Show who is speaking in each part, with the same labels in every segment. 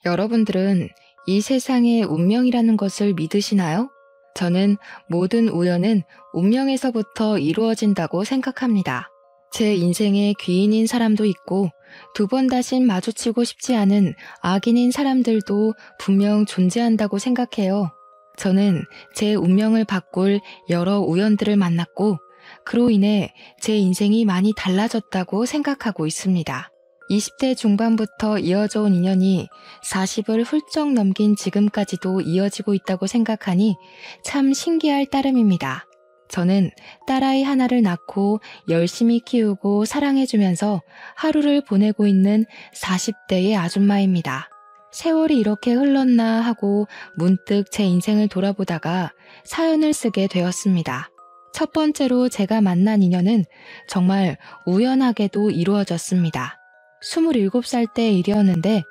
Speaker 1: 여러분들은 이 세상에 운명이라는 것을 믿으시나요? 저는 모든 우연은 운명에서부터 이루어진다고 생각합니다. 제 인생에 귀인인 사람도 있고 두 번 다신 마주치고 싶지 않은 악인인 사람들도 분명 존재한다고 생각해요. 저는 제 운명을 바꿀 여러 우연들을 만났고 그로 인해 제 인생이 많이 달라졌다고 생각하고 있습니다. 20대 중반부터 이어져 온 인연이 40을 훌쩍 넘긴 지금까지도 이어지고 있다고 생각하니 참 신기할 따름입니다. 저는 딸아이 하나를 낳고 열심히 키우고 사랑해주면서 하루를 보내고 있는 40대의 아줌마입니다. 세월이 이렇게 흘렀나 하고 문득 제 인생을 돌아보다가 사연을 쓰게 되었습니다. 첫 번째로 제가 만난 인연은 정말 우연하게도 이루어졌습니다. 27살 때의 일이었는데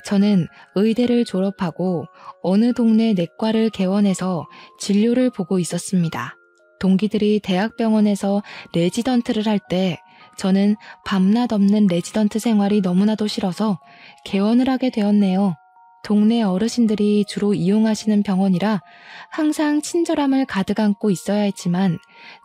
Speaker 1: 저는 의대를 졸업하고 어느 동네 내과를 개원해서 진료를 보고 있었습니다. 동기들이 대학병원에서 레지던트를 할 때 저는 밤낮 없는 레지던트 생활이 너무나도 싫어서 개원을 하게 되었네요. 동네 어르신들이 주로 이용하시는 병원이라 항상 친절함을 가득 안고 있어야 했지만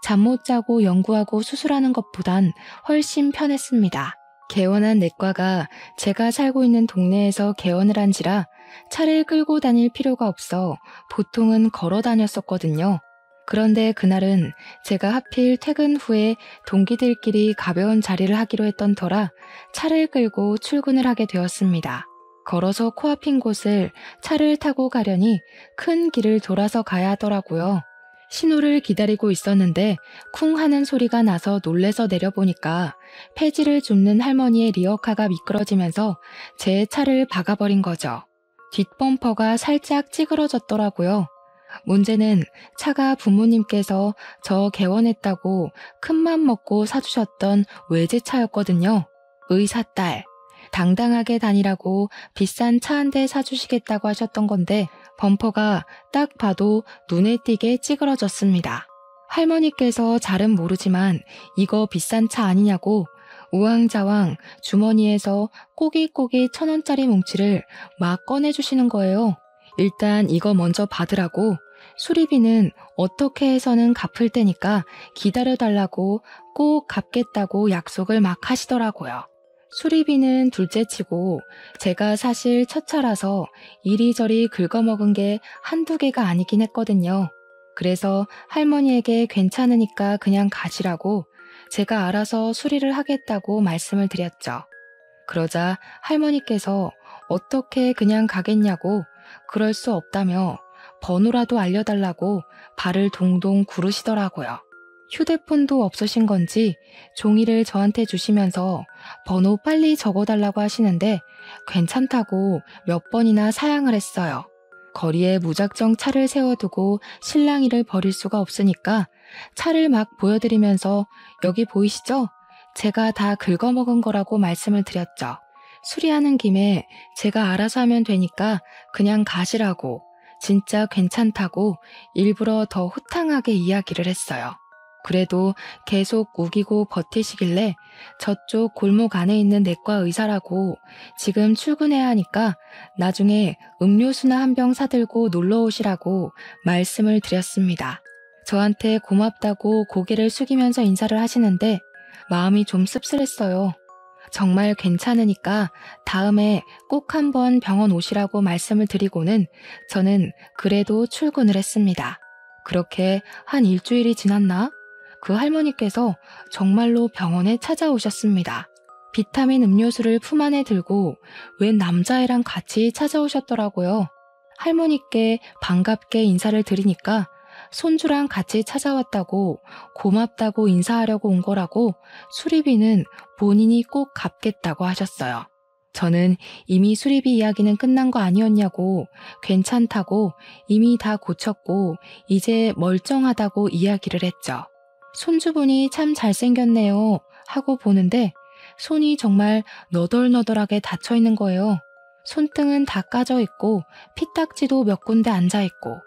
Speaker 1: 잠 못 자고 연구하고 수술하는 것보단 훨씬 편했습니다. 개원한 내과가 제가 살고 있는 동네에서 개원을 한지라 차를 끌고 다닐 필요가 없어 보통은 걸어 다녔었거든요. 그런데 그날은 제가 하필 퇴근 후에 동기들끼리 가벼운 자리를 하기로 했던 터라 차를 끌고 출근을 하게 되었습니다. 걸어서 코앞인 곳을 차를 타고 가려니 큰 길을 돌아서 가야 하더라고요. 신호를 기다리고 있었는데 쿵 하는 소리가 나서 놀래서 내려보니까 폐지를 줍는 할머니의 리어카가 미끄러지면서 제 차를 박아버린 거죠. 뒷범퍼가 살짝 찌그러졌더라고요. 문제는 차가 부모님께서 저 개원했다고 큰맘 먹고 사주셨던 외제차였거든요. 의사딸, 당당하게 다니라고 비싼 차 한 대 사주시겠다고 하셨던 건데 범퍼가 딱 봐도 눈에 띄게 찌그러졌습니다. 할머니께서 잘은 모르지만 이거 비싼 차 아니냐고 우왕좌왕 주머니에서 꼬깃꼬깃 1,000원짜리 뭉치를 막 꺼내주시는 거예요. 일단 이거 먼저 받으라고 수리비는 어떻게 해서는 갚을 테니까 기다려달라고 꼭 갚겠다고 약속을 막 하시더라고요. 수리비는 둘째치고 제가 사실 첫 차라서 이리저리 긁어먹은 게 한두 개가 아니긴 했거든요. 그래서 할머니에게 괜찮으니까 그냥 가시라고 제가 알아서 수리를 하겠다고 말씀을 드렸죠. 그러자 할머니께서 어떻게 그냥 가겠냐고 그럴 수 없다며 번호라도 알려달라고 발을 동동 구르시더라고요. 휴대폰도 없으신 건지 종이를 저한테 주시면서 번호 빨리 적어달라고 하시는데 괜찮다고 몇 번이나 사양을 했어요. 거리에 무작정 차를 세워두고 실랑이를 벌일 수가 없으니까 차를 막 보여드리면서 여기 보이시죠? 제가 다 긁어먹은 거라고 말씀을 드렸죠. 수리하는 김에 제가 알아서 하면 되니까 그냥 가시라고 진짜 괜찮다고 일부러 더 호탕하게 이야기를 했어요. 그래도 계속 우기고 버티시길래 저쪽 골목 안에 있는 내과 의사라고 지금 출근해야 하니까 나중에 음료수나 한 병 사들고 놀러 오시라고 말씀을 드렸습니다. 저한테 고맙다고 고개를 숙이면서 인사를 하시는데 마음이 좀 씁쓸했어요. 정말 괜찮으니까 다음에 꼭 한번 병원 오시라고 말씀을 드리고는 저는 그래도 출근을 했습니다. 그렇게 한 일주일이 지났나? 그 할머니께서 정말로 병원에 찾아오셨습니다. 비타민 음료수를 품 안에 들고 웬 남자애랑 같이 찾아오셨더라고요. 할머니께 반갑게 인사를 드리니까 손주랑 같이 찾아왔다고 고맙다고 인사하려고 온 거라고 수리비는 본인이 꼭 갚겠다고 하셨어요. 저는 이미 수리비 이야기는 끝난 거 아니었냐고 괜찮다고 이미 다 고쳤고 이제 멀쩡하다고 이야기를 했죠. 손주분이 참 잘생겼네요 하고 보는데 손이 정말 너덜너덜하게 닫혀있는 거예요. 손등은 다 까져 있고 피딱지도 몇 군데 앉아 있고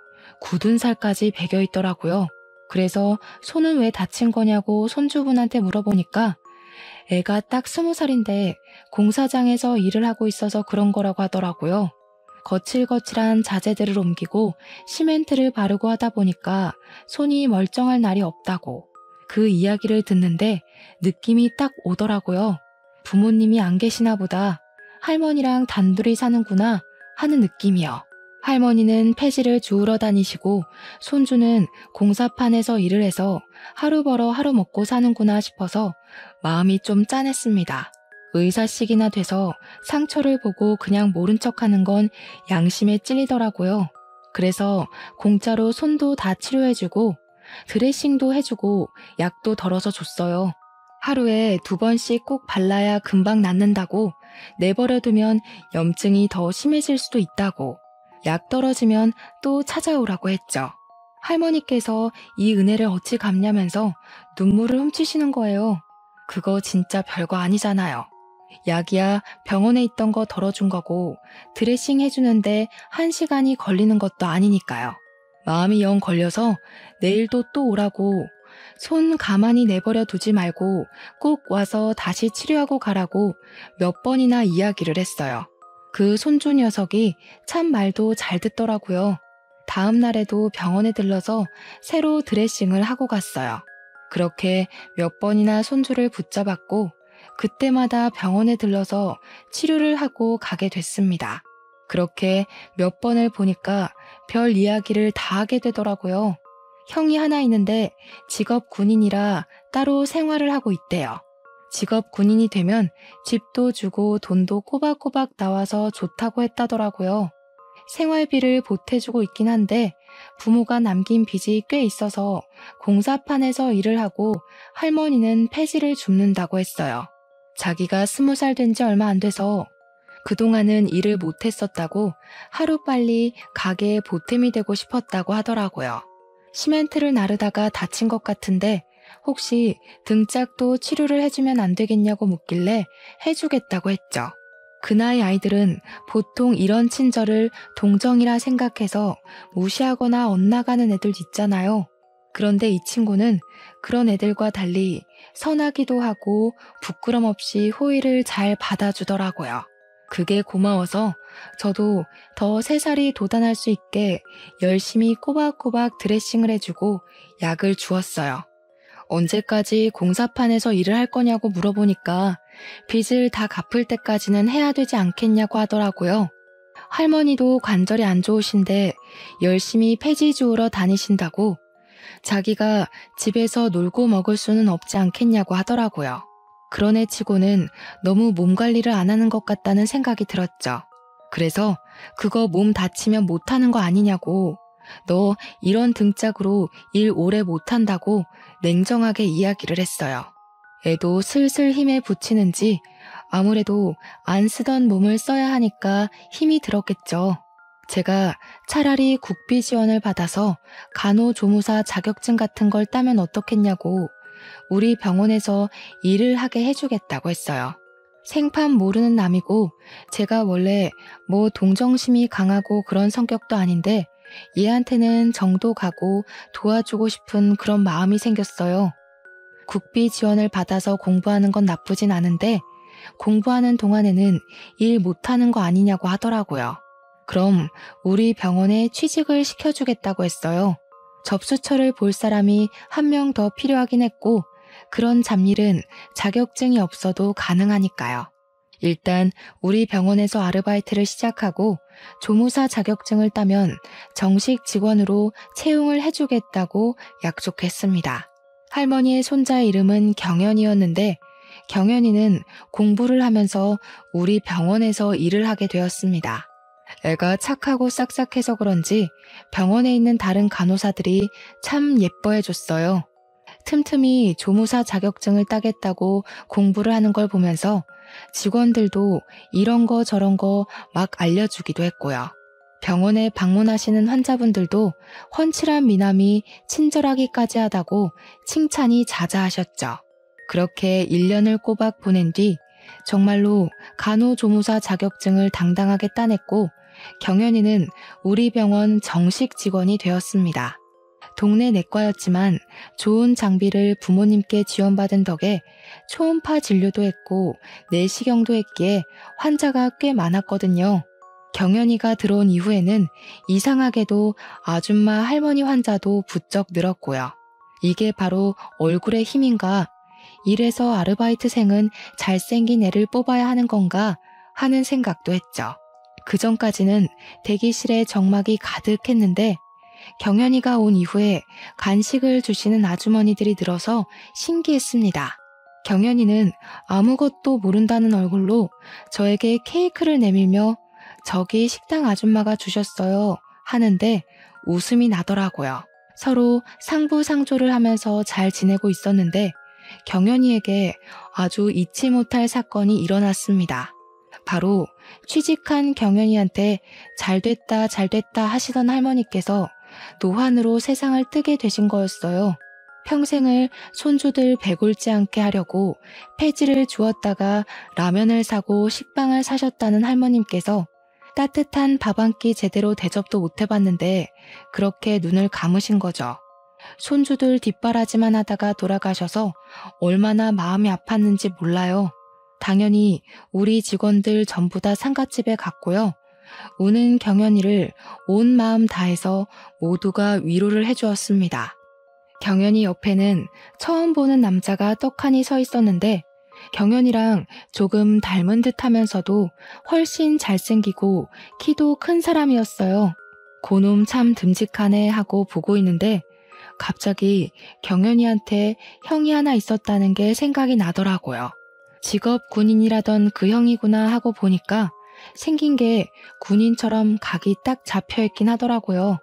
Speaker 1: 굳은 살까지 배겨 있더라고요. 그래서 손은 왜 다친 거냐고 손주분한테 물어보니까 애가 딱 20살인데 공사장에서 일을 하고 있어서 그런 거라고 하더라고요. 거칠거칠한 자재들을 옮기고 시멘트를 바르고 하다 보니까 손이 멀쩡할 날이 없다고. 그 이야기를 듣는데 느낌이 딱 오더라고요. 부모님이 안 계시나 보다. 할머니랑 단둘이 사는구나 하는 느낌이요. 할머니는 폐지를 주우러 다니시고 손주는 공사판에서 일을 해서 하루 벌어 하루 먹고 사는구나 싶어서 마음이 좀 짠했습니다. 의사식이나 돼서 상처를 보고 그냥 모른 척하는 건 양심에 찔리더라고요. 그래서 공짜로 손도 다 치료해주고 드레싱도 해주고 약도 덜어서 줬어요. 하루에 2번씩 꼭 발라야 금방 낫는다고, 내버려두면 염증이 더 심해질 수도 있다고, 약 떨어지면 또 찾아오라고 했죠. 할머니께서 이 은혜를 어찌 갚냐면서 눈물을 훔치시는 거예요. 그거 진짜 별거 아니잖아요. 약이야 병원에 있던 거 덜어준 거고 드레싱 해주는데 1시간이 걸리는 것도 아니니까요. 마음이 영 걸려서 내일도 또 오라고, 손 가만히 내버려 두지 말고 꼭 와서 다시 치료하고 가라고 몇 번이나 이야기를 했어요. 그 손주 녀석이 참 말도 잘 듣더라고요. 다음 날에도 병원에 들러서 새로 드레싱을 하고 갔어요. 그렇게 몇 번이나 손주를 붙잡았고 그때마다 병원에 들러서 치료를 하고 가게 됐습니다. 그렇게 몇 번을 보니까 별 이야기를 다 하게 되더라고요. 형이 하나 있는데 직업 군인이라 따로 생활을 하고 있대요. 직업 군인이 되면 집도 주고 돈도 꼬박꼬박 나와서 좋다고 했다더라고요. 생활비를 보태주고 있긴 한데 부모가 남긴 빚이 꽤 있어서 공사판에서 일을 하고 할머니는 폐지를 줍는다고 했어요. 자기가 20살 된 지 얼마 안 돼서 그동안은 일을 못했었다고 하루빨리 가게에 보탬이 되고 싶었다고 하더라고요. 시멘트를 나르다가 다친 것 같은데 혹시 등짝도 치료를 해주면 안 되겠냐고 묻길래 해주겠다고 했죠. 그 나이 아이들은 보통 이런 친절을 동정이라 생각해서 무시하거나 엇나가는 애들 있잖아요. 그런데 이 친구는 그런 애들과 달리 선하기도 하고 부끄럼 없이 호의를 잘 받아주더라고요. 그게 고마워서 저도 더 3살이 돋아날 수 있게 열심히 꼬박꼬박 드레싱을 해주고 약을 주었어요. 언제까지 공사판에서 일을 할 거냐고 물어보니까 빚을 다 갚을 때까지는 해야 되지 않겠냐고 하더라고요. 할머니도 관절이 안 좋으신데 열심히 폐지 주우러 다니신다고, 자기가 집에서 놀고 먹을 수는 없지 않겠냐고 하더라고요. 그런 애 치고는 너무 몸 관리를 안 하는 것 같다는 생각이 들었죠. 그래서 그거 몸 다치면 못하는 거 아니냐고, 너 이런 등짝으로 일 오래 못한다고 냉정하게 이야기를 했어요. 애도 슬슬 힘에 부치는지 아무래도 안 쓰던 몸을 써야 하니까 힘이 들었겠죠. 제가 차라리 국비 지원을 받아서 간호조무사 자격증 같은 걸 따면 어떻겠냐고 우리 병원에서 일을 하게 해주겠다고 했어요. 생판 모르는 남이고 제가 원래 뭐 동정심이 강하고 그런 성격도 아닌데 얘한테는 정도 가고 도와주고 싶은 그런 마음이 생겼어요. 국비 지원을 받아서 공부하는 건 나쁘진 않은데 공부하는 동안에는 일 못하는 거 아니냐고 하더라고요. 그럼 우리 병원에 취직을 시켜주겠다고 했어요. 접수처를 볼 사람이 1명 더 필요하긴 했고 그런 잡일은 자격증이 없어도 가능하니까요. 일단 우리 병원에서 아르바이트를 시작하고 조무사 자격증을 따면 정식 직원으로 채용을 해주겠다고 약속했습니다. 할머니의 손자의 이름은 경연이었는데 경연이는 공부를 하면서 우리 병원에서 일을 하게 되었습니다. 애가 착하고 싹싹해서 그런지 병원에 있는 다른 간호사들이 참 예뻐해줬어요. 틈틈이 조무사 자격증을 따겠다고 공부를 하는 걸 보면서 직원들도 이런 거 저런 거 막 알려주기도 했고요. 병원에 방문하시는 환자분들도 훤칠한 미남이 친절하기까지 하다고 칭찬이 자자하셨죠. 그렇게 1년을 꼬박 보낸 뒤 정말로 간호조무사 자격증을 당당하게 따냈고 경연이는 우리 병원 정식 직원이 되었습니다. 동네 내과였지만 좋은 장비를 부모님께 지원받은 덕에 초음파 진료도 했고 내시경도 했기에 환자가 꽤 많았거든요. 경연이가 들어온 이후에는 이상하게도 아줌마 할머니 환자도 부쩍 늘었고요. 이게 바로 얼굴의 힘인가? 이래서 아르바이트생은 잘생긴 애를 뽑아야 하는 건가 하는 생각도 했죠. 그 전까지는 대기실에 적막이 가득했는데 경연이가 온 이후에 간식을 주시는 아주머니들이 늘어서 신기했습니다. 경연이는 아무것도 모른다는 얼굴로 저에게 케이크를 내밀며 저기 식당 아줌마가 주셨어요 하는데 웃음이 나더라고요. 서로 상부상조를 하면서 잘 지내고 있었는데 경연이에게 아주 잊지 못할 사건이 일어났습니다. 바로 취직한 경연이한테 잘됐다 잘됐다 하시던 할머니께서 노환으로 세상을 뜨게 되신 거였어요. 평생을 손주들 배골지 않게 하려고 폐지를 주었다가 라면을 사고 식빵을 사셨다는 할머님께서 따뜻한 밥 한 끼 제대로 대접도 못 해봤는데 그렇게 눈을 감으신 거죠. 손주들 뒷바라지만 하다가 돌아가셔서 얼마나 마음이 아팠는지 몰라요. 당연히 우리 직원들 전부 다 상갓집에 갔고요. 우는 경연이를 온 마음 다해서 모두가 위로를 해주었습니다. 경연이 옆에는 처음 보는 남자가 떡하니 서 있었는데 경연이랑 조금 닮은 듯 하면서도 훨씬 잘생기고 키도 큰 사람이었어요. 고놈 참 듬직하네 하고 보고 있는데 갑자기 경연이한테 형이 하나 있었다는 게 생각이 나더라고요. 직업 군인이라던 그 형이구나 하고 보니까 생긴 게 군인처럼 각이 딱 잡혀있긴 하더라고요.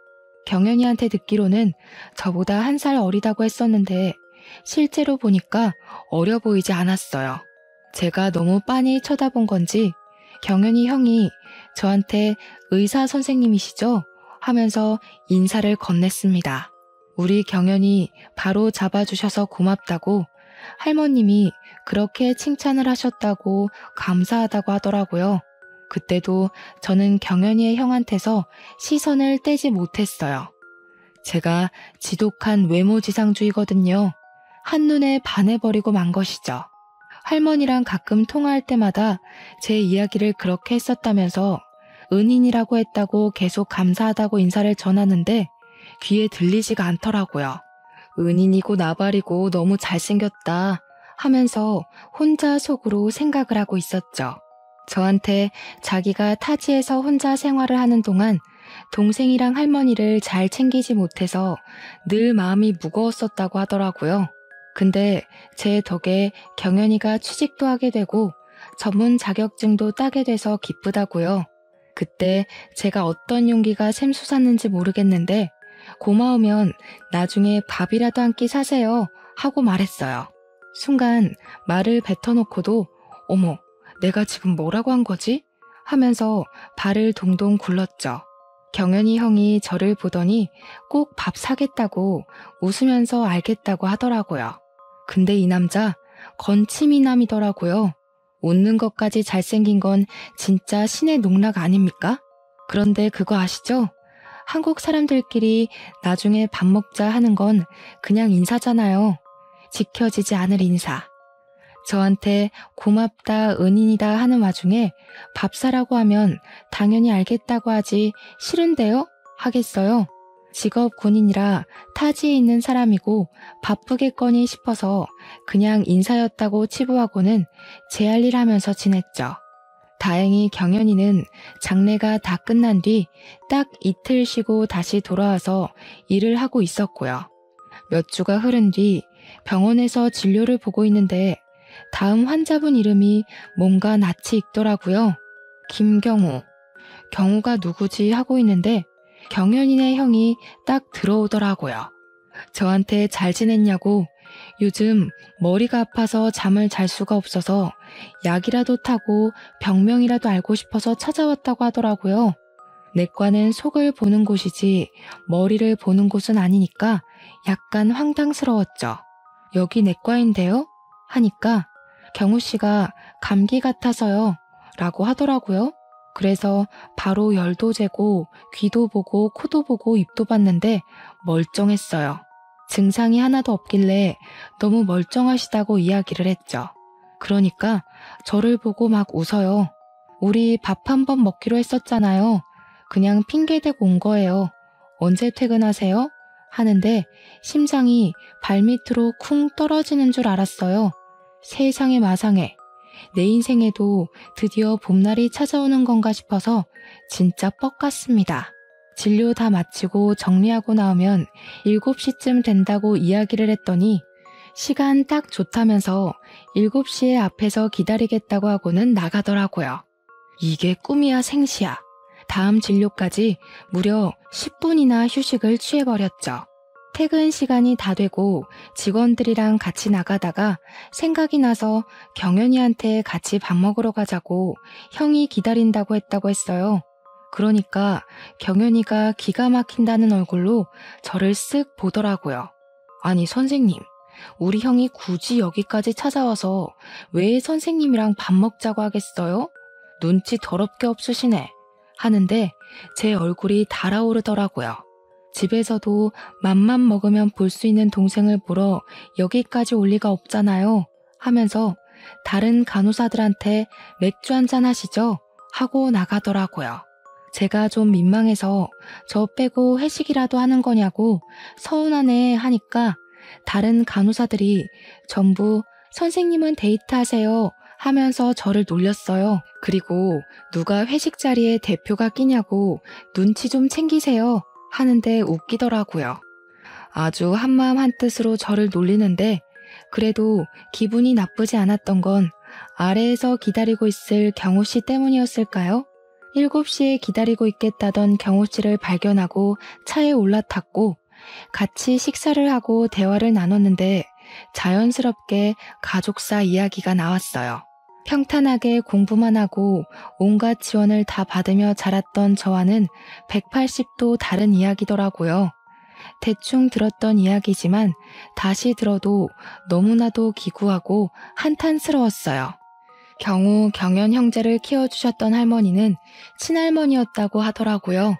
Speaker 1: 경연이한테 듣기로는 저보다 1살 어리다고 했었는데 실제로 보니까 어려 보이지 않았어요. 제가 너무 빤히 쳐다본 건지 경연이 형이 저한테 의사 선생님이시죠? 하면서 인사를 건넸습니다. 우리 경연이 바로 잡아주셔서 고맙다고 할머님이 그렇게 칭찬을 하셨다고 감사하다고 하더라고요. 그때도 저는 경연이의 형한테서 시선을 떼지 못했어요. 제가 지독한 외모지상주의거든요. 한눈에 반해버리고 만 것이죠. 할머니랑 가끔 통화할 때마다 제 이야기를 그렇게 했었다면서 은인이라고 했다고 계속 감사하다고 인사를 전하는데 귀에 들리지가 않더라고요. 은인이고 나발이고 너무 잘생겼다 하면서 혼자 속으로 생각을 하고 있었죠. 저한테 자기가 타지에서 혼자 생활을 하는 동안 동생이랑 할머니를 잘 챙기지 못해서 늘 마음이 무거웠었다고 하더라고요. 근데 제 덕에 경연이가 취직도 하게 되고 전문 자격증도 따게 돼서 기쁘다고요. 그때 제가 어떤 용기가 샘솟았는지 모르겠는데 고마우면 나중에 밥이라도 한 끼 사세요 하고 말했어요. 순간 말을 뱉어놓고도 어머 내가 지금 뭐라고 한 거지? 하면서 발을 동동 굴렀죠. 경연이 형이 저를 보더니 꼭 밥 사겠다고 웃으면서 알겠다고 하더라고요. 근데 이 남자 건치미남이더라고요. 웃는 것까지 잘생긴 건 진짜 신의 농락 아닙니까? 그런데 그거 아시죠? 한국 사람들끼리 나중에 밥 먹자 하는 건 그냥 인사잖아요. 지켜지지 않을 인사. 저한테 고맙다 은인이다 하는 와중에 밥 사라고 하면 당연히 알겠다고 하지 싫은데요? 하겠어요? 직업 군인이라 타지에 있는 사람이고 바쁘겠거니 싶어서 그냥 인사였다고 치부하고는 제 할 일 하면서 지냈죠. 다행히 경연이는 장례가 다 끝난 뒤 딱 이틀 쉬고 다시 돌아와서 일을 하고 있었고요. 몇 주가 흐른 뒤 병원에서 진료를 보고 있는데 다음 환자분 이름이 뭔가 낯이 익더라고요. 김경우. 경우가 누구지 하고 있는데 경연이네 형이 딱 들어오더라고요. 저한테 잘 지냈냐고 요즘 머리가 아파서 잠을 잘 수가 없어서 약이라도 타고 병명이라도 알고 싶어서 찾아왔다고 하더라고요. 내과는 속을 보는 곳이지 머리를 보는 곳은 아니니까 약간 황당스러웠죠. 여기 내과인데요? 하니까 경우 씨가 감기 같아서요 라고 하더라고요. 그래서 바로 열도 재고 귀도 보고 코도 보고 입도 봤는데 멀쩡했어요. 증상이 하나도 없길래 너무 멀쩡하시다고 이야기를 했죠. 그러니까 저를 보고 막 웃어요. 우리 밥 한 번 먹기로 했었잖아요. 그냥 핑계대고 온 거예요. 언제 퇴근하세요? 하는데 심장이 발밑으로 쿵 떨어지는 줄 알았어요. 세상에 마상에. 내 인생에도 드디어 봄날이 찾아오는 건가 싶어서 진짜 뻑 같습니다. 진료 다 마치고 정리하고 나오면 7시쯤 된다고 이야기를 했더니 시간 딱 좋다면서 7시에 앞에서 기다리겠다고 하고는 나가더라고요. 이게 꿈이야 생시야. 다음 진료까지 무려 10분이나 휴식을 취해버렸죠. 퇴근 시간이 다 되고 직원들이랑 같이 나가다가 생각이 나서 경연이한테 같이 밥 먹으러 가자고 형이 기다린다고 했다고 했어요. 그러니까 경연이가 기가 막힌다는 얼굴로 저를 쓱 보더라고요. 아니 선생님, 우리 형이 굳이 여기까지 찾아와서 왜 선생님이랑 밥 먹자고 하겠어요? 눈치 더럽게 없으시네. 하는데 제 얼굴이 달아오르더라고요. 집에서도 맘만 먹으면 볼 수 있는 동생을 보러 여기까지 올 리가 없잖아요. 하면서 다른 간호사들한테 맥주 한잔 하시죠? 하고 나가더라고요. 제가 좀 민망해서 저 빼고 회식이라도 하는 거냐고 서운하네 하니까 다른 간호사들이 전부 선생님은 데이트하세요 하면서 저를 놀렸어요. 그리고 누가 회식 자리에 대표가 끼냐고 눈치 좀 챙기세요 하는데 웃기더라고요. 아주 한마음 한뜻으로 저를 놀리는데 그래도 기분이 나쁘지 않았던 건 아래에서 기다리고 있을 경호 씨 때문이었을까요? 7시에 기다리고 있겠다던 경호 씨를 발견하고 차에 올라탔고 같이 식사를 하고 대화를 나눴는데 자연스럽게 가족사 이야기가 나왔어요. 평탄하게 공부만 하고 온갖 지원을 다 받으며 자랐던 저와는 180도 다른 이야기더라고요. 대충 들었던 이야기지만 다시 들어도 너무나도 기구하고 한탄스러웠어요. 경우 경연 형제를 키워주셨던 할머니는 친할머니였다고 하더라고요.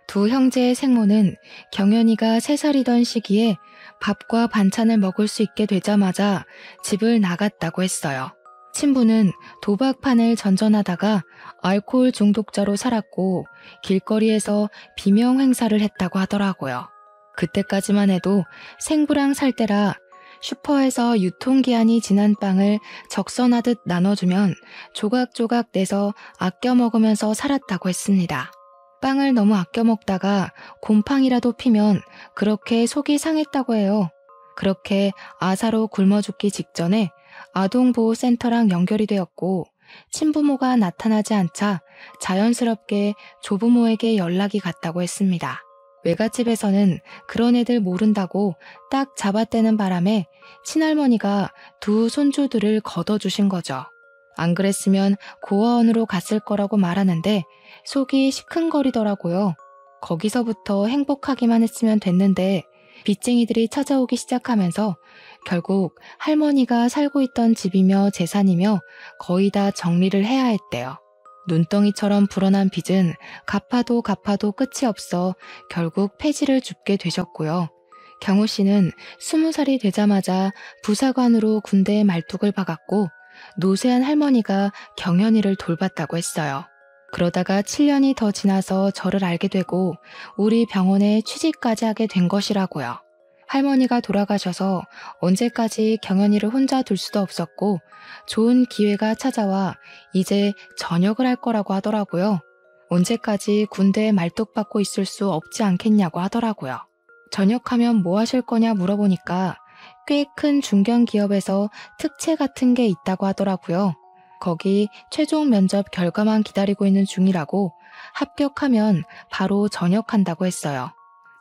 Speaker 1: 두 형제의 생모는 경연이가 3살이던 시기에 밥과 반찬을 먹을 수 있게 되자마자 집을 나갔다고 했어요. 친부는 도박판을 전전하다가 알코올 중독자로 살았고 길거리에서 비명 행사를 했다고 하더라고요. 그때까지만 해도 생부랑 살 때라 슈퍼에서 유통기한이 지난 빵을 적선하듯 나눠주면 조각조각 내서 아껴 먹으면서 살았다고 했습니다. 빵을 너무 아껴 먹다가 곰팡이라도 피면 그렇게 속이 상했다고 해요. 그렇게 아사로 굶어 죽기 직전에 아동보호센터랑 연결이 되었고 친부모가 나타나지 않자 자연스럽게 조부모에게 연락이 갔다고 했습니다. 외갓집에서는 그런 애들 모른다고 딱 잡아떼는 바람에 친할머니가 두 손주들을 걷어주신 거죠. 안 그랬으면 고아원으로 갔을 거라고 말하는데 속이 시큰거리더라고요. 거기서부터 행복하기만 했으면 됐는데 빚쟁이들이 찾아오기 시작하면서 결국 할머니가 살고 있던 집이며 재산이며 거의 다 정리를 해야 했대요. 눈덩이처럼 불어난 빚은 갚아도 끝이 없어 결국 폐지를 줍게 되셨고요. 경호 씨는 20살이 되자마자 부사관으로 군대에 말뚝을 박았고 노쇠한 할머니가 경연이를 돌봤다고 했어요. 그러다가 7년이 더 지나서 저를 알게 되고 우리 병원에 취직까지 하게 된 것이라고요. 할머니가 돌아가셔서 언제까지 경연이를 혼자 둘 수도 없었고 좋은 기회가 찾아와 이제 전역을 할 거라고 하더라고요. 언제까지 군대에 말뚝박고 있을 수 없지 않겠냐고 하더라고요. 전역하면 뭐 하실 거냐 물어보니까 꽤 큰 중견기업에서 특채 같은 게 있다고 하더라고요. 거기 최종 면접 결과만 기다리고 있는 중이라고 합격하면 바로 전역한다고 했어요.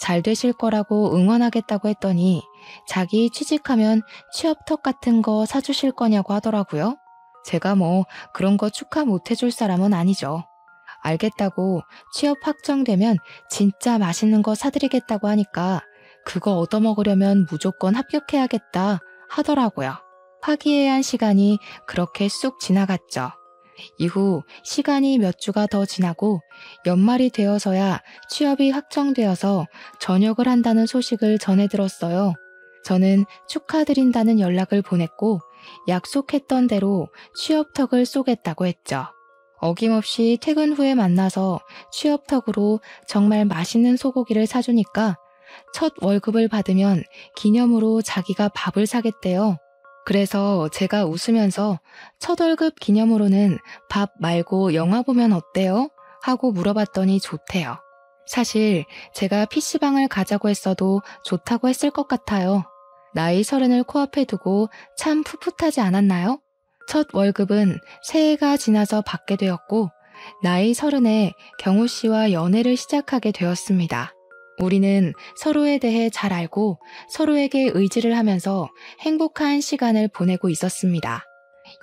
Speaker 1: 잘 되실 거라고 응원하겠다고 했더니 자기 취직하면 취업턱 같은 거 사주실 거냐고 하더라고요. 제가 뭐 그런 거 축하 못 해줄 사람은 아니죠. 알겠다고 취업 확정되면 진짜 맛있는 거 사드리겠다고 하니까 그거 얻어먹으려면 무조건 합격해야겠다 하더라고요. 화기애애한 시간이 그렇게 쑥 지나갔죠. 이후 시간이 몇 주가 더 지나고 연말이 되어서야 취업이 확정되어서 전역을 한다는 소식을 전해 들었어요. 저는 축하드린다는 연락을 보냈고 약속했던 대로 취업턱을 쏘겠다고 했죠. 어김없이 퇴근 후에 만나서 취업턱으로 정말 맛있는 소고기를 사주니까 첫 월급을 받으면 기념으로 자기가 밥을 사겠대요. 그래서 제가 웃으면서 첫 월급 기념으로는 밥 말고 영화 보면 어때요? 하고 물어봤더니 좋대요. 사실 제가 PC방을 가자고 했어도 좋다고 했을 것 같아요. 나이 30을 코앞에 두고 참 풋풋하지 않았나요? 첫 월급은 새해가 지나서 받게 되었고 나이 30에 경호 씨와 연애를 시작하게 되었습니다. 우리는 서로에 대해 잘 알고 서로에게 의지를 하면서 행복한 시간을 보내고 있었습니다.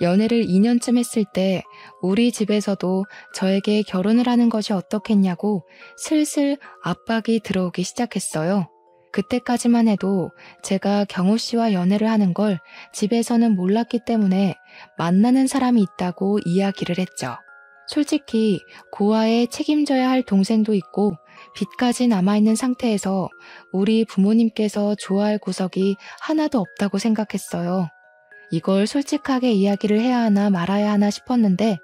Speaker 1: 연애를 2년쯤 했을 때 우리 집에서도 저에게 결혼을 하는 것이 어떻겠냐고 슬슬 압박이 들어오기 시작했어요. 그때까지만 해도 제가 경호 씨와 연애를 하는 걸 집에서는 몰랐기 때문에 만나는 사람이 있다고 이야기를 했죠. 솔직히 고아에 책임져야 할 동생도 있고 빚까지 남아있는 상태에서 우리 부모님께서 좋아할 구석이 하나도 없다고 생각했어요. 이걸 솔직하게 이야기를 해야 하나 말아야 하나 싶었는데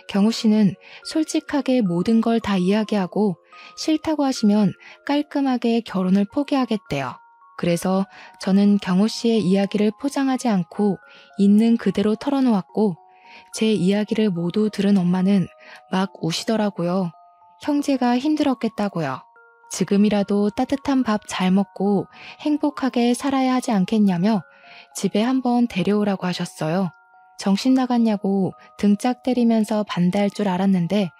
Speaker 1: 경호 씨는 솔직하게 모든 걸 다 이야기하고 싫다고 하시면 깔끔하게 결혼을 포기하겠대요. 그래서 저는 경호 씨의 이야기를 포장하지 않고 있는 그대로 털어놓았고 제 이야기를 모두 들은 엄마는 막 우시더라고요. 형제가 힘들었겠다고요. 지금이라도 따뜻한 밥 잘 먹고 행복하게 살아야 하지 않겠냐며 집에 한번 데려오라고 하셨어요. 정신 나갔냐고 등짝 때리면서 반대할 줄 알았는데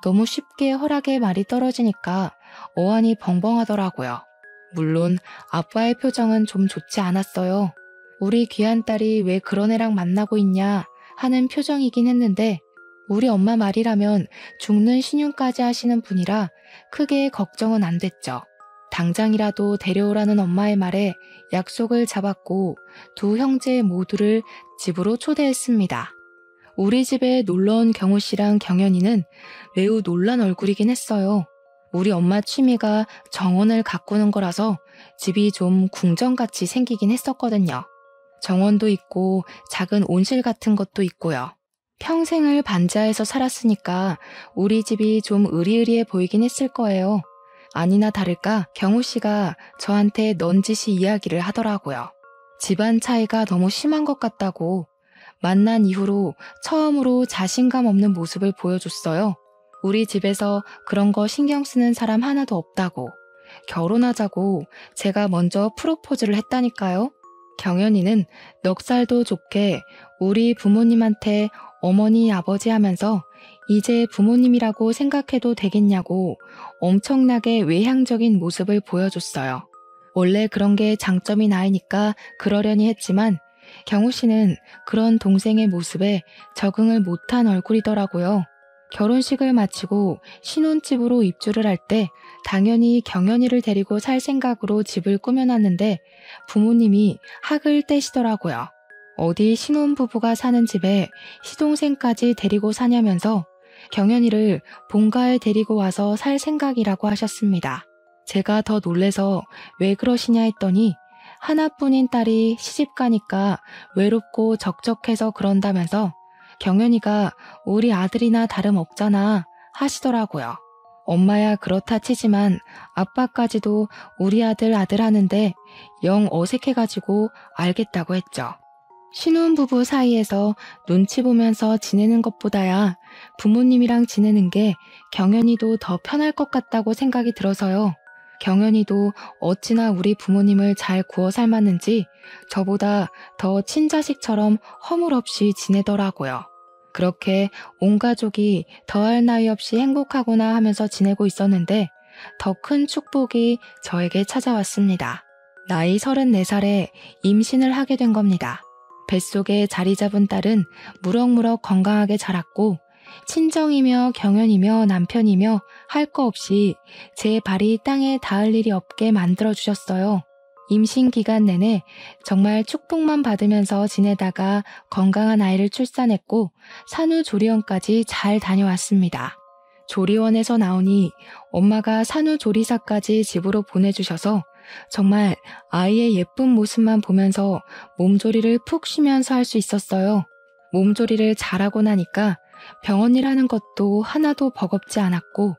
Speaker 1: 너무 쉽게 허락의 말이 떨어지니까 어안이 벙벙하더라고요. 물론 아빠의 표정은 좀 좋지 않았어요. 우리 귀한 딸이 왜 그런 애랑 만나고 있냐 하는 표정이긴 했는데 우리 엄마 말이라면 죽는 신용까지 하시는 분이라 크게 걱정은 안 됐죠. 당장이라도 데려오라는 엄마의 말에 약속을 잡았고 두 형제 모두를 집으로 초대했습니다. 우리 집에 놀러온 경호 씨랑 경연이는 매우 놀란 얼굴이긴 했어요. 우리 엄마 취미가 정원을 가꾸는 거라서 집이 좀 궁전같이 생기긴 했었거든요. 정원도 있고 작은 온실 같은 것도 있고요. 평생을 반지하에서 살았으니까 우리 집이 좀 으리으리해 보이긴 했을 거예요. 아니나 다를까 경호 씨가 저한테 넌지시 이야기를 하더라고요. 집안 차이가 너무 심한 것 같다고. 만난 이후로 처음으로 자신감 없는 모습을 보여줬어요. 우리 집에서 그런 거 신경 쓰는 사람 하나도 없다고. 결혼하자고 제가 먼저 프로포즈를 했다니까요. 경연이는 넉살도 좋게 우리 부모님한테 어머니 아버지 하면서 이제 부모님이라고 생각해도 되겠냐고 엄청나게 외향적인 모습을 보여줬어요. 원래 그런 게 장점이 나이니까 그러려니 했지만 경호 씨는 그런 동생의 모습에 적응을 못한 얼굴이더라고요. 결혼식을 마치고 신혼집으로 입주를 할 때 당연히 경연이를 데리고 살 생각으로 집을 꾸며놨는데 부모님이 학을 떼시더라고요. 어디 신혼부부가 사는 집에 시동생까지 데리고 사냐면서 경연이를 본가에 데리고 와서 살 생각이라고 하셨습니다. 제가 더 놀래서 왜 그러시냐 했더니 하나뿐인 딸이 시집 가니까 외롭고 적적해서 그런다면서 경연이가 우리 아들이나 다름없잖아 하시더라고요. 엄마야 그렇다 치지만 아빠까지도 우리 아들 하는데 영 어색해가지고 알겠다고 했죠. 신혼부부 사이에서 눈치 보면서 지내는 것보다야 부모님이랑 지내는 게 경연이도 더 편할 것 같다고 생각이 들어서요. 경연이도 어찌나 우리 부모님을 잘 구워 삶았는지 저보다 더 친자식처럼 허물없이 지내더라고요. 그렇게 온 가족이 더할 나위 없이 행복하구나 하면서 지내고 있었는데 더 큰 축복이 저에게 찾아왔습니다. 나이 34살에 임신을 하게 된 겁니다. 뱃속에 자리 잡은 딸은 무럭무럭 건강하게 자랐고 친정이며 경연이며 남편이며 할 거 없이 제 발이 땅에 닿을 일이 없게 만들어주셨어요. 임신 기간 내내 정말 축복만 받으면서 지내다가 건강한 아이를 출산했고 산후조리원까지 잘 다녀왔습니다. 조리원에서 나오니 엄마가 산후조리사까지 집으로 보내주셔서 정말 아이의 예쁜 모습만 보면서 몸조리를 푹 쉬면서 할 수 있었어요. 몸조리를 잘하고 나니까 병원 일 하는 것도 하나도 버겁지 않았고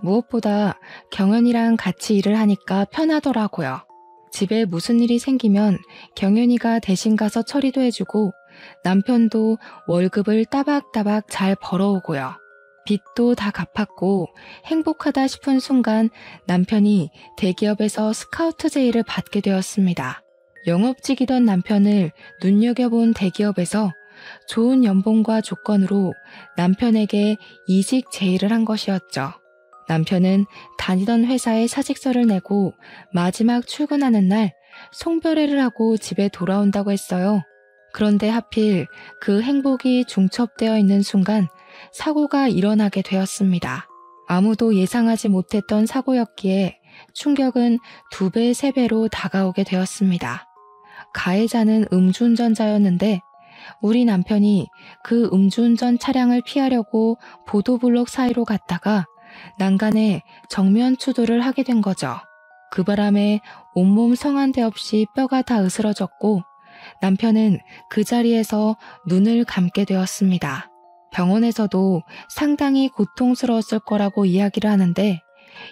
Speaker 1: 무엇보다 경연이랑 같이 일을 하니까 편하더라고요. 집에 무슨 일이 생기면 경연이가 대신 가서 처리도 해주고 남편도 월급을 따박따박 잘 벌어오고요. 빚도 다 갚았고 행복하다 싶은 순간 남편이 대기업에서 스카우트 제의를 받게 되었습니다. 영업직이던 남편을 눈여겨본 대기업에서 좋은 연봉과 조건으로 남편에게 이직 제의를 한 것이었죠. 남편은 다니던 회사에 사직서를 내고 마지막 출근하는 날 송별회를 하고 집에 돌아온다고 했어요. 그런데 하필 그 행복이 중첩되어 있는 순간 사고가 일어나게 되었습니다. 아무도 예상하지 못했던 사고였기에 충격은 2배, 3배로 다가오게 되었습니다. 가해자는 음주운전자였는데 우리 남편이 그 음주운전 차량을 피하려고 보도블록 사이로 갔다가 난간에 정면 추돌을 하게 된 거죠. 그 바람에 온몸 성한 데 없이 뼈가 다 으스러졌고 남편은 그 자리에서 눈을 감게 되었습니다. 병원에서도 상당히 고통스러웠을 거라고 이야기를 하는데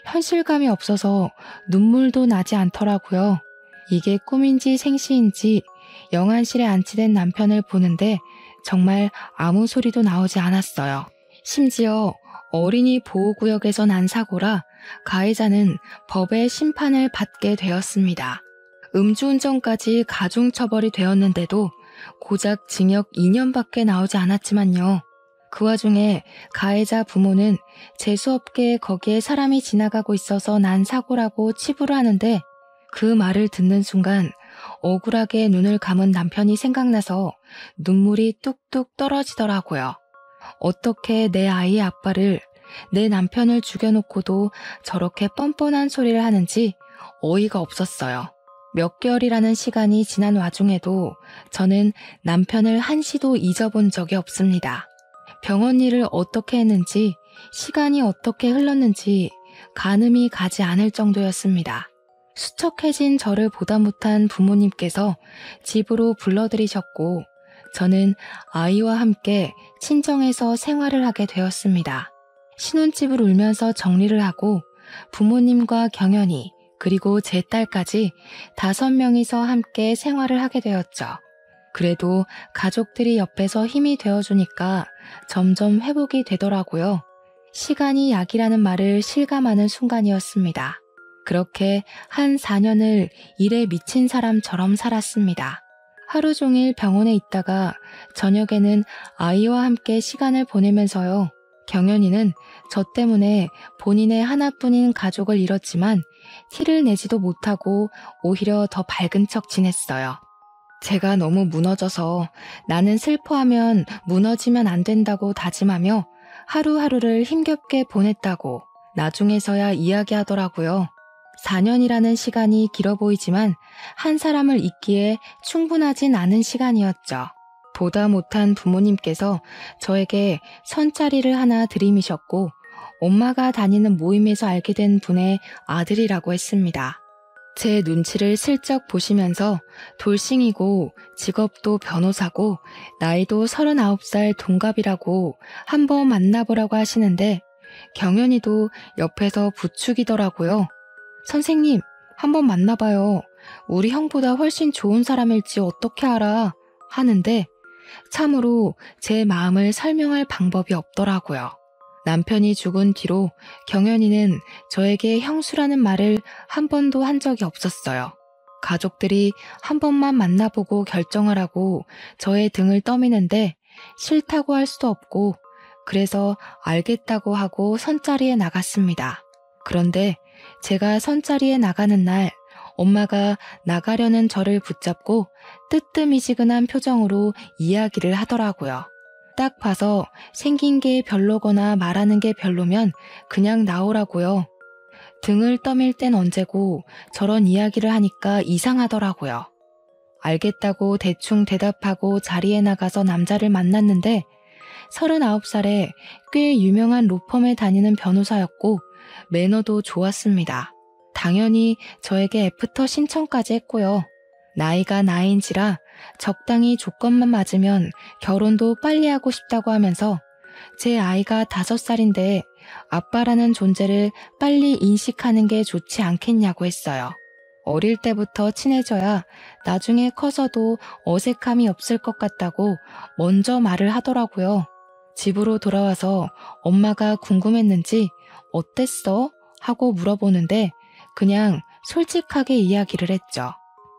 Speaker 1: 현실감이 없어서 눈물도 나지 않더라고요. 이게 꿈인지 생시인지 영안실에 안치된 남편을 보는데 정말 아무 소리도 나오지 않았어요. 심지어 어린이 보호구역에서 난 사고라 가해자는 법의 심판을 받게 되었습니다. 음주운전까지 가중처벌이 되었는데도 고작 징역 2년밖에 나오지 않았지만요. 그 와중에 가해자 부모는 재수없게 거기에 사람이 지나가고 있어서 난 사고라고 치부를 하는데 그 말을 듣는 순간 억울하게 눈을 감은 남편이 생각나서 눈물이 뚝뚝 떨어지더라고요. 어떻게 내 아이의 아빠를, 내 남편을 죽여놓고도 저렇게 뻔뻔한 소리를 하는지 어이가 없었어요. 몇 개월이라는 시간이 지난 와중에도 저는 남편을 한시도 잊어본 적이 없습니다. 병원 일을 어떻게 했는지, 시간이 어떻게 흘렀는지 가늠이 가지 않을 정도였습니다. 수척해진 저를 보다 못한 부모님께서 집으로 불러들이셨고 저는 아이와 함께 친정에서 생활을 하게 되었습니다. 신혼집을 울면서 정리를 하고 부모님과 경연이 그리고 제 딸까지 5명이서 함께 생활을 하게 되었죠. 그래도 가족들이 옆에서 힘이 되어주니까 점점 회복이 되더라고요. 시간이 약이라는 말을 실감하는 순간이었습니다. 그렇게 한 4년을 일에 미친 사람처럼 살았습니다. 하루 종일 병원에 있다가 저녁에는 아이와 함께 시간을 보내면서요. 경연이는 저 때문에 본인의 하나뿐인 가족을 잃었지만 티를 내지도 못하고 오히려 더 밝은 척 지냈어요. 제가 너무 무너져서 나는 슬퍼하면 무너지면 안 된다고 다짐하며 하루하루를 힘겹게 보냈다고 나중에서야 이야기하더라고요. 4년이라는 시간이 길어 보이지만 한 사람을 잊기에 충분하진 않은 시간이었죠. 보다 못한 부모님께서 저에게 선짜리를 하나 들이미셨고 엄마가 다니는 모임에서 알게 된 분의 아들이라고 했습니다. 제 눈치를 슬쩍 보시면서 돌싱이고 직업도 변호사고 나이도 39살 동갑이라고 한번 만나보라고 하시는데 경연이도 옆에서 부추기더라고요. 선생님, 한번 만나봐요. 우리 형보다 훨씬 좋은 사람일지 어떻게 알아? 하는데 참으로 제 마음을 설명할 방법이 없더라고요. 남편이 죽은 뒤로 경연이는 저에게 형수라는 말을 한 번도 한 적이 없었어요. 가족들이 한 번만 만나보고 결정을 하고 저의 등을 떠미는데 싫다고 할 수도 없고 그래서 알겠다고 하고 선자리에 나갔습니다. 그런데 제가 선자리에 나가는 날 엄마가 나가려는 저를 붙잡고 뜨뜻미지근한 표정으로 이야기를 하더라고요. 딱 봐서 생긴 게 별로거나 말하는 게 별로면 그냥 나오라고요. 등을 떠밀 땐 언제고 저런 이야기를 하니까 이상하더라고요. 알겠다고 대충 대답하고 자리에 나가서 남자를 만났는데 39살에 꽤 유명한 로펌에 다니는 변호사였고 매너도 좋았습니다. 당연히 저에게 애프터 신청까지 했고요. 나이가 나이인지라 적당히 조건만 맞으면 결혼도 빨리 하고 싶다고 하면서 제 아이가 5살인데 아빠라는 존재를 빨리 인식하는 게 좋지 않겠냐고 했어요. 어릴 때부터 친해져야 나중에 커서도 어색함이 없을 것 같다고 먼저 말을 하더라고요. 집으로 돌아와서 엄마가 궁금했는지 어땠어? 하고 물어보는데 그냥 솔직하게 이야기를 했죠.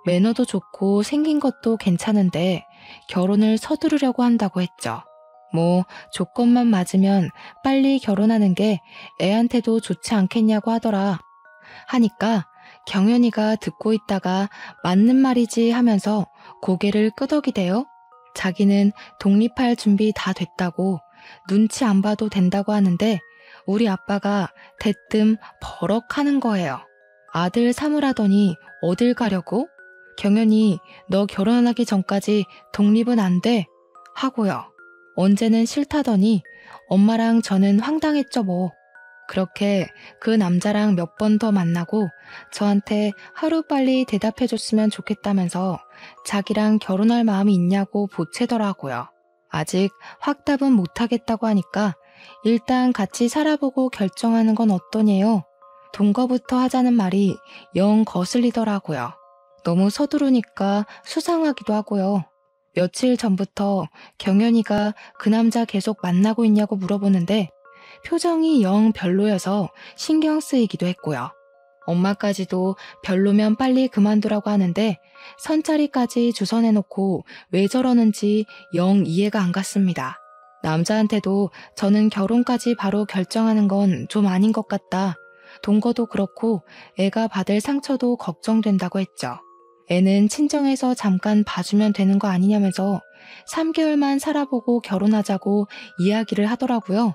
Speaker 1: 매너도 좋고 생긴 것도 괜찮은데 결혼을 서두르려고 한다고 했죠. 뭐 조건만 맞으면 빨리 결혼하는 게 애한테도 좋지 않겠냐고 하더라. 하니까 경연이가 듣고 있다가 맞는 말이지 하면서 고개를 끄덕이대요. 자기는 독립할 준비 다 됐다고 눈치 안 봐도 된다고 하는데 우리 아빠가 대뜸 버럭하는 거예요. 아들 삼으라더니 어딜 가려고? 경연이 너 결혼하기 전까지 독립은 안 돼? 하고요. 언제는 싫다더니 엄마랑 저는 황당했죠 뭐. 그렇게 그 남자랑 몇 번 더 만나고 저한테 하루빨리 대답해줬으면 좋겠다면서 자기랑 결혼할 마음이 있냐고 보채더라고요. 아직 확답은 못하겠다고 하니까 일단 같이 살아보고 결정하는 건 어떠냐요? 동거부터 하자는 말이 영 거슬리더라고요. 너무 서두르니까 수상하기도 하고요. 며칠 전부터 경연이가 그 남자 계속 만나고 있냐고 물어보는데 표정이 영 별로여서 신경 쓰이기도 했고요. 엄마까지도 별로면 빨리 그만두라고 하는데 선자리까지 주선해놓고 왜 저러는지 영 이해가 안 갔습니다. 남자한테도 저는 결혼까지 바로 결정하는 건 좀 아닌 것 같다. 동거도 그렇고 애가 받을 상처도 걱정된다고 했죠. 애는 친정에서 잠깐 봐주면 되는 거 아니냐면서 3개월만 살아보고 결혼하자고 이야기를 하더라고요.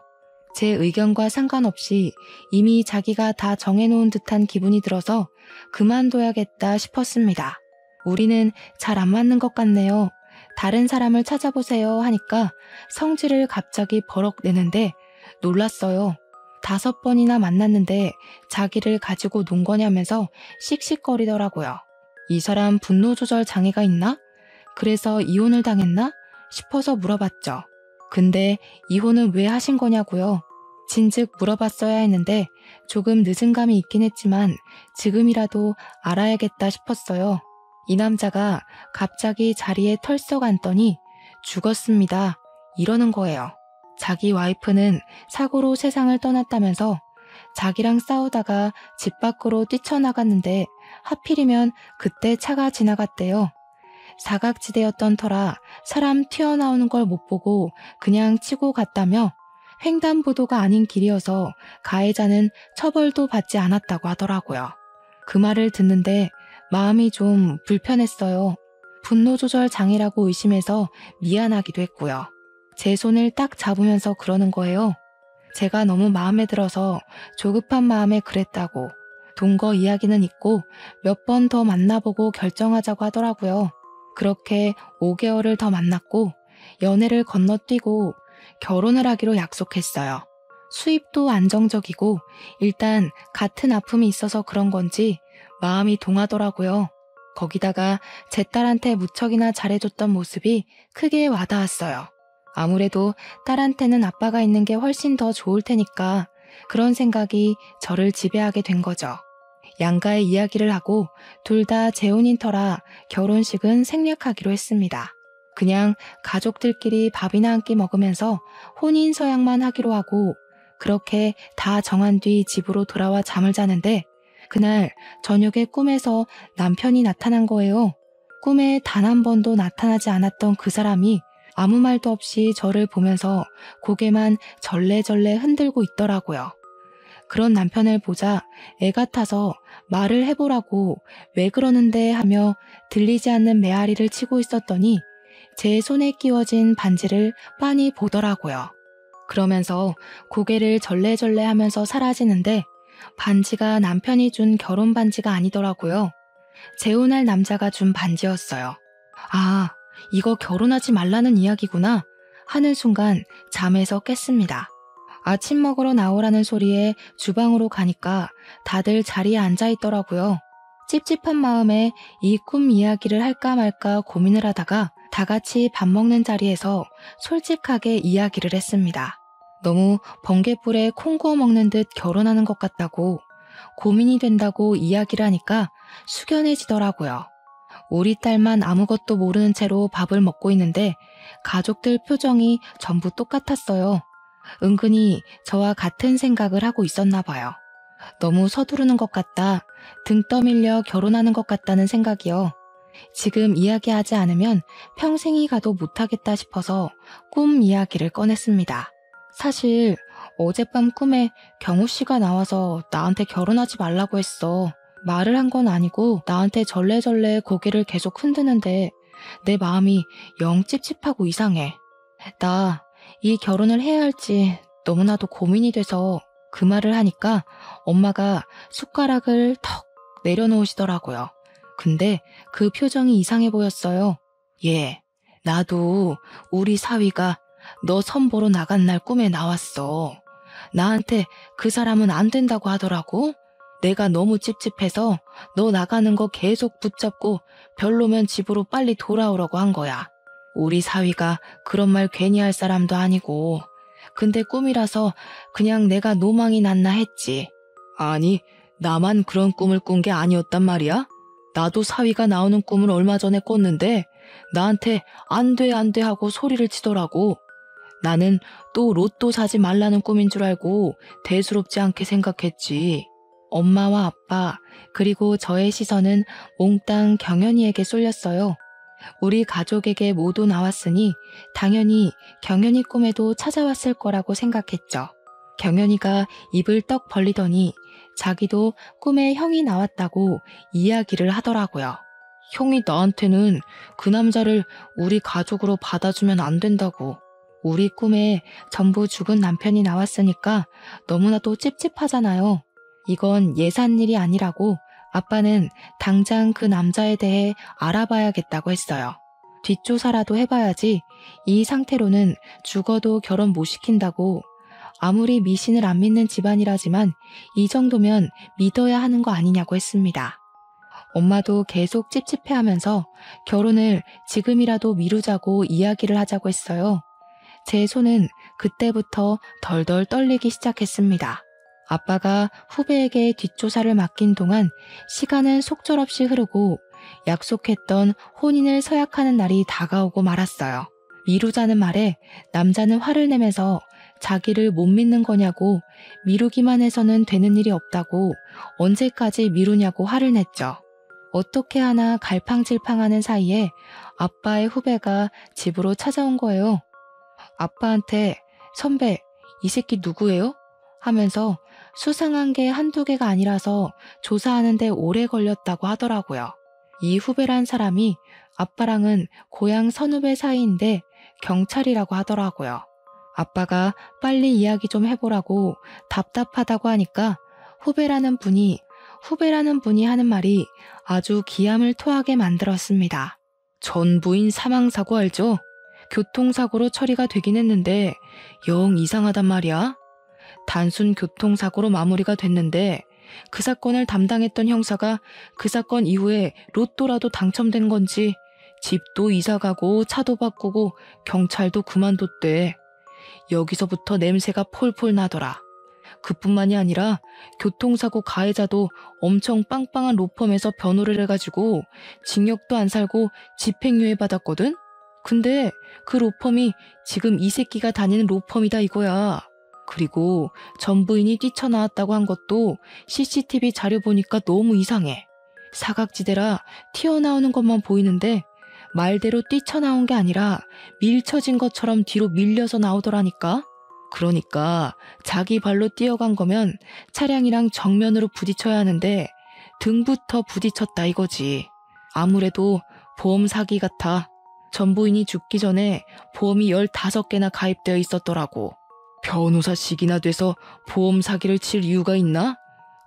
Speaker 1: 제 의견과 상관없이 이미 자기가 다 정해놓은 듯한 기분이 들어서 그만둬야겠다 싶었습니다. 우리는 잘 안 맞는 것 같네요. 다른 사람을 찾아보세요 하니까 성질을 갑자기 버럭 내는데 놀랐어요. 5번이나 만났는데 자기를 가지고 논 거냐면서 씩씩거리더라고요. 이 사람 분노 조절 장애가 있나? 그래서 이혼을 당했나? 싶어서 물어봤죠. 근데 이혼은 왜 하신 거냐고요? 진즉 물어봤어야 했는데 조금 늦은 감이 있긴 했지만 지금이라도 알아야겠다 싶었어요. 이 남자가 갑자기 자리에 털썩 앉더니 죽었습니다. 이러는 거예요. 자기 와이프는 사고로 세상을 떠났다면서 자기랑 싸우다가 집 밖으로 뛰쳐나갔는데 하필이면 그때 차가 지나갔대요. 사각지대였던 터라 사람 튀어나오는 걸 못 보고 그냥 치고 갔다며 횡단보도가 아닌 길이어서 가해자는 처벌도 받지 않았다고 하더라고요. 그 말을 듣는데 마음이 좀 불편했어요. 분노조절 장애라고 의심해서 미안하기도 했고요. 제 손을 딱 잡으면서 그러는 거예요. 제가 너무 마음에 들어서 조급한 마음에 그랬다고. 동거 이야기는 있고 몇 번 더 만나보고 결정하자고 하더라고요. 그렇게 5개월을 더 만났고 연애를 건너뛰고 결혼을 하기로 약속했어요. 수입도 안정적이고 일단 같은 아픔이 있어서 그런 건지 마음이 동하더라고요. 거기다가 제 딸한테 무척이나 잘해줬던 모습이 크게 와닿았어요. 아무래도 딸한테는 아빠가 있는 게 훨씬 더 좋을 테니까 그런 생각이 저를 지배하게 된 거죠. 양가의 이야기를 하고 둘 다 재혼인 터라 결혼식은 생략하기로 했습니다. 그냥 가족들끼리 밥이나 한 끼 먹으면서 혼인 서약만 하기로 하고 그렇게 다 정한 뒤 집으로 돌아와 잠을 자는데 그날 저녁에 꿈에서 남편이 나타난 거예요. 꿈에 단 한 번도 나타나지 않았던 그 사람이 아무 말도 없이 저를 보면서 고개만 절레절레 흔들고 있더라고요. 그런 남편을 보자 애 같아서 말을 해보라고 왜 그러는데 하며 들리지 않는 메아리를 치고 있었더니 제 손에 끼워진 반지를 빤히 보더라고요. 그러면서 고개를 절레절레 하면서 사라지는데 반지가 남편이 준 결혼 반지가 아니더라고요. 재혼할 남자가 준 반지였어요. 아, 이거 결혼하지 말라는 이야기구나 하는 순간 잠에서 깼습니다. 아침 먹으러 나오라는 소리에 주방으로 가니까 다들 자리에 앉아 있더라고요. 찝찝한 마음에 이 꿈 이야기를 할까 말까 고민을 하다가 다 같이 밥 먹는 자리에서 솔직하게 이야기를 했습니다. 너무 번갯불에 콩 구워 먹는 듯 결혼하는 것 같다고 고민이 된다고 이야기를 하니까 숙연해지더라고요. 우리 딸만 아무것도 모르는 채로 밥을 먹고 있는데 가족들 표정이 전부 똑같았어요. 은근히 저와 같은 생각을 하고 있었나 봐요. 너무 서두르는 것 같다, 등 떠밀려 결혼하는 것 같다는 생각이요. 지금 이야기하지 않으면 평생이 가도 못하겠다 싶어서 꿈 이야기를 꺼냈습니다. 사실 어젯밤 꿈에 경우 씨가 나와서 나한테 결혼하지 말라고 했어. 말을 한 건 아니고 나한테 절레절레 고개를 계속 흔드는데 내 마음이 영 찝찝하고 이상해. 나 이 결혼을 해야 할지 너무나도 고민이 돼서 그 말을 하니까 엄마가 숟가락을 턱 내려놓으시더라고요. 근데 그 표정이 이상해 보였어요. 예, 나도 우리 사위가 너 선보러 나간 날 꿈에 나왔어. 나한테 그 사람은 안 된다고 하더라고. 내가 너무 찝찝해서 너 나가는 거 계속 붙잡고 별로면 집으로 빨리 돌아오라고 한 거야. 우리 사위가 그런 말 괜히 할 사람도 아니고. 근데 꿈이라서 그냥 내가 노망이 났나 했지. 아니, 나만 그런 꿈을 꾼 게 아니었단 말이야? 나도 사위가 나오는 꿈을 얼마 전에 꿨는데 나한테 안 돼, 안 돼 하고 소리를 치더라고. 나는 또 로또 사지 말라는 꿈인 줄 알고 대수롭지 않게 생각했지. 엄마와 아빠 그리고 저의 시선은 몽땅 경연이에게 쏠렸어요. 우리 가족에게 모두 나왔으니 당연히 경연이 꿈에도 찾아왔을 거라고 생각했죠. 경연이가 입을 떡 벌리더니 자기도 꿈에 형이 나왔다고 이야기를 하더라고요. 형이 나한테는 그 남자를 우리 가족으로 받아주면 안 된다고. 우리 꿈에 전부 죽은 남편이 나왔으니까 너무나도 찝찝하잖아요. 이건 예산 일이 아니라고 아빠는 당장 그 남자에 대해 알아봐야겠다고 했어요. 뒷조사라도 해봐야지 이 상태로는 죽어도 결혼 못 시킨다고. 아무리 미신을 안 믿는 집안이라지만 이 정도면 믿어야 하는 거 아니냐고 했습니다. 엄마도 계속 찝찝해하면서 결혼을 지금이라도 미루자고 이야기를 하자고 했어요. 제 손은 그때부터 덜덜 떨리기 시작했습니다. 아빠가 후배에게 뒷조사를 맡긴 동안 시간은 속절없이 흐르고 약속했던 혼인을 서약하는 날이 다가오고 말았어요. 미루자는 말에 남자는 화를 내면서 자기를 못 믿는 거냐고, 미루기만 해서는 되는 일이 없다고, 언제까지 미루냐고 화를 냈죠. 어떻게 하나 갈팡질팡하는 사이에 아빠의 후배가 집으로 찾아온 거예요. 아빠한테 선배, 이 새끼 누구예요? 하면서 수상한 게 한두 개가 아니라서 조사하는데 오래 걸렸다고 하더라고요. 이 후배란 사람이 아빠랑은 고향 선후배 사이인데 경찰이라고 하더라고요. 아빠가 빨리 이야기 좀 해보라고 답답하다고 하니까 후배라는 분이 하는 말이 아주 기함을 토하게 만들었습니다. 전 부인 사망사고 알죠? 교통사고로 처리가 되긴 했는데 영 이상하단 말이야. 단순 교통사고로 마무리가 됐는데 그 사건을 담당했던 형사가 그 사건 이후에 로또라도 당첨된 건지 집도 이사가고 차도 바꾸고 경찰도 그만뒀대. 여기서부터 냄새가 폴폴 나더라. 그뿐만이 아니라 교통사고 가해자도 엄청 빵빵한 로펌에서 변호를 해가지고 징역도 안 살고 집행유예 받았거든? 근데 그 로펌이 지금 이 새끼가 다니는 로펌이다 이거야. 그리고 전 부인이 뛰쳐나왔다고 한 것도 CCTV 자료 보니까 너무 이상해. 사각지대라 튀어나오는 것만 보이는데 말대로 뛰쳐나온 게 아니라 밀쳐진 것처럼 뒤로 밀려서 나오더라니까. 그러니까 자기 발로 뛰어간 거면 차량이랑 정면으로 부딪혀야 하는데 등부터 부딪혔다 이거지. 아무래도 보험 사기 같아. 전 부인이 죽기 전에 보험이 15개나 가입되어 있었더라고. 변호사식이나 돼서 보험 사기를 칠 이유가 있나?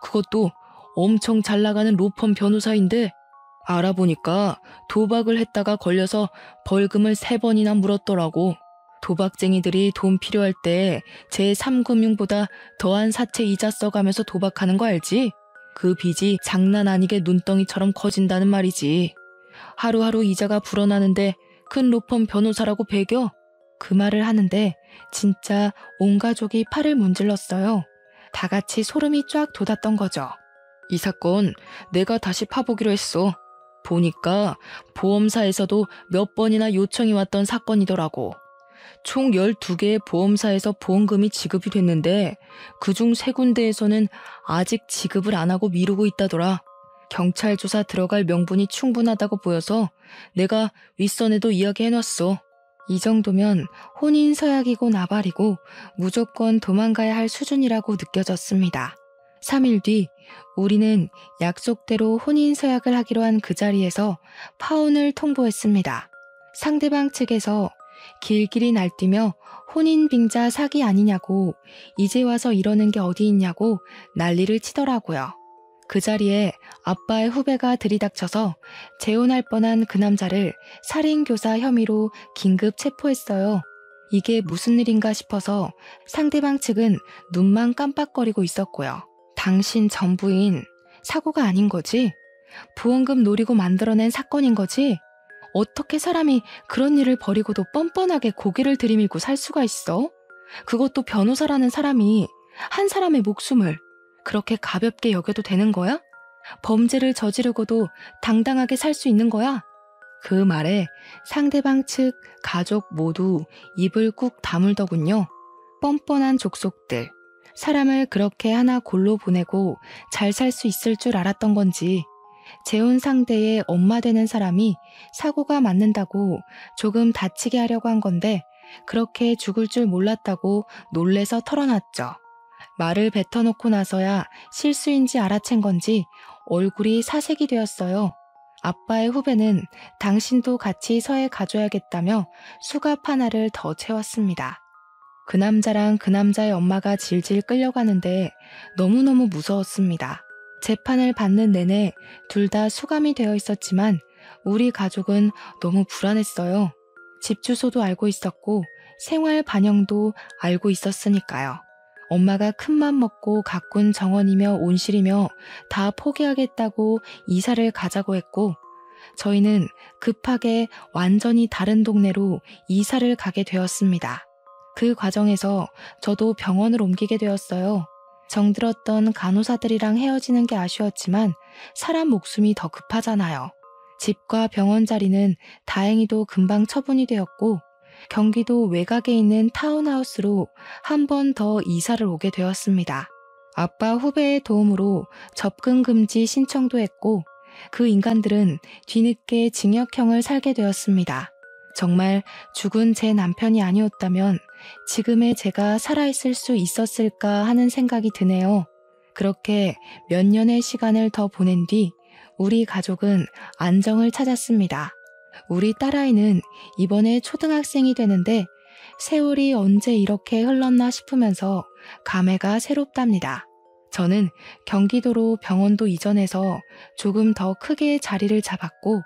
Speaker 1: 그것도 엄청 잘 나가는 로펌 변호사인데 알아보니까 도박을 했다가 걸려서 벌금을 3번이나 물었더라고. 도박쟁이들이 돈 필요할 때 제3금융보다 더한 사채 이자 써가면서 도박하는 거 알지? 그 빚이 장난 아니게 눈덩이처럼 커진다는 말이지. 하루하루 이자가 불어나는데 큰 로펌 변호사라고 배겨? 그 말을 하는데 진짜 온 가족이 팔을 문질렀어요. 다 같이 소름이 쫙 돋았던 거죠. 이 사건 내가 다시 파보기로 했어. 보니까 보험사에서도 몇 번이나 요청이 왔던 사건이더라고. 총 12개의 보험사에서 보험금이 지급이 됐는데 그중 3군데에서는 아직 지급을 안 하고 미루고 있다더라. 경찰 조사 들어갈 명분이 충분하다고 보여서 내가 윗선에도 이야기해놨어. 이 정도면 혼인 서약이고 나발이고 무조건 도망가야 할 수준이라고 느껴졌습니다. 3일 뒤 우리는 약속대로 혼인 서약을 하기로 한 그 자리에서 파혼을 통보했습니다. 상대방 측에서 길길이 날뛰며 혼인 빙자 사기 아니냐고 이제 와서 이러는 게 어디 있냐고 난리를 치더라고요. 그 자리에 아빠의 후배가 들이닥쳐서 재혼할 뻔한 그 남자를 살인교사 혐의로 긴급 체포했어요. 이게 무슨 일인가 싶어서 상대방 측은 눈만 깜빡거리고 있었고요. 당신 전 부인 사고가 아닌 거지? 보험금 노리고 만들어낸 사건인 거지? 어떻게 사람이 그런 일을 벌이고도 뻔뻔하게 고개를 들이밀고 살 수가 있어? 그것도 변호사라는 사람이 한 사람의 목숨을 그렇게 가볍게 여겨도 되는 거야? 범죄를 저지르고도 당당하게 살 수 있는 거야? 그 말에 상대방 측 가족 모두 입을 꾹 다물더군요. 뻔뻔한 족속들. 사람을 그렇게 하나 골로 보내고 잘 살 수 있을 줄 알았던 건지 재혼 상대의 엄마 되는 사람이 사고가 맞는다고 조금 다치게 하려고 한 건데 그렇게 죽을 줄 몰랐다고 놀래서 털어놨죠. 말을 뱉어놓고 나서야 실수인지 알아챈 건지 얼굴이 사색이 되었어요. 아빠의 후배는 당신도 같이 서해 가줘야겠다며 수갑 하나를 더 채웠습니다. 그 남자랑 그 남자의 엄마가 질질 끌려가는데 너무너무 무서웠습니다. 재판을 받는 내내 둘 다 수감이 되어 있었지만 우리 가족은 너무 불안했어요. 집 주소도 알고 있었고 생활 반영도 알고 있었으니까요. 엄마가 큰맘 먹고 가꾼 정원이며 온실이며 다 포기하겠다고 이사를 가자고 했고 저희는 급하게 완전히 다른 동네로 이사를 가게 되었습니다. 그 과정에서 저도 병원을 옮기게 되었어요. 정들었던 간호사들이랑 헤어지는 게 아쉬웠지만 사람 목숨이 더 급하잖아요. 집과 병원 자리는 다행히도 금방 처분이 되었고 경기도 외곽에 있는 타운하우스로 한 번 더 이사를 오게 되었습니다. 아빠 후배의 도움으로 접근 금지 신청도 했고 그 인간들은 뒤늦게 징역형을 살게 되었습니다. 정말 죽은 제 남편이 아니었다면 지금의 제가 살아있을 수 있었을까 하는 생각이 드네요. 그렇게 몇 년의 시간을 더 보낸 뒤 우리 가족은 안정을 찾았습니다. 우리 딸아이는 이번에 초등학생이 되는데 세월이 언제 이렇게 흘렀나 싶으면서 감회가 새롭답니다. 저는 경기도로 병원도 이전해서 조금 더 크게 자리를 잡았고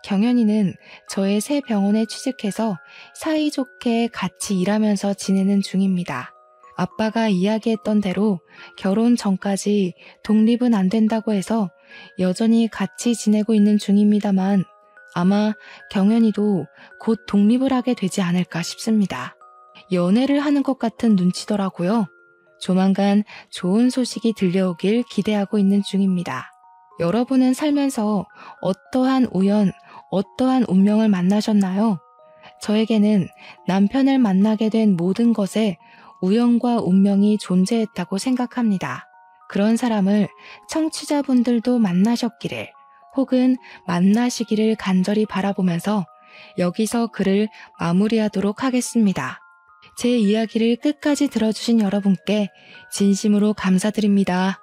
Speaker 1: 경연이는 저의 새 병원에 취직해서 사이좋게 같이 일하면서 지내는 중입니다. 아빠가 이야기했던 대로 결혼 전까지 독립은 안 된다고 해서 여전히 같이 지내고 있는 중입니다만 아마 경연이도 곧 독립을 하게 되지 않을까 싶습니다. 연애를 하는 것 같은 눈치더라고요. 조만간 좋은 소식이 들려오길 기대하고 있는 중입니다. 여러분은 살면서 어떠한 우연, 어떠한 운명을 만나셨나요? 저에게는 남편을 만나게 된 모든 것에 우연과 운명이 존재했다고 생각합니다. 그런 사람을 청취자분들도 만나셨기를 혹은 만나시기를 간절히 바라보면서 여기서 글을 마무리하도록 하겠습니다. 제 이야기를 끝까지 들어주신 여러분께 진심으로 감사드립니다.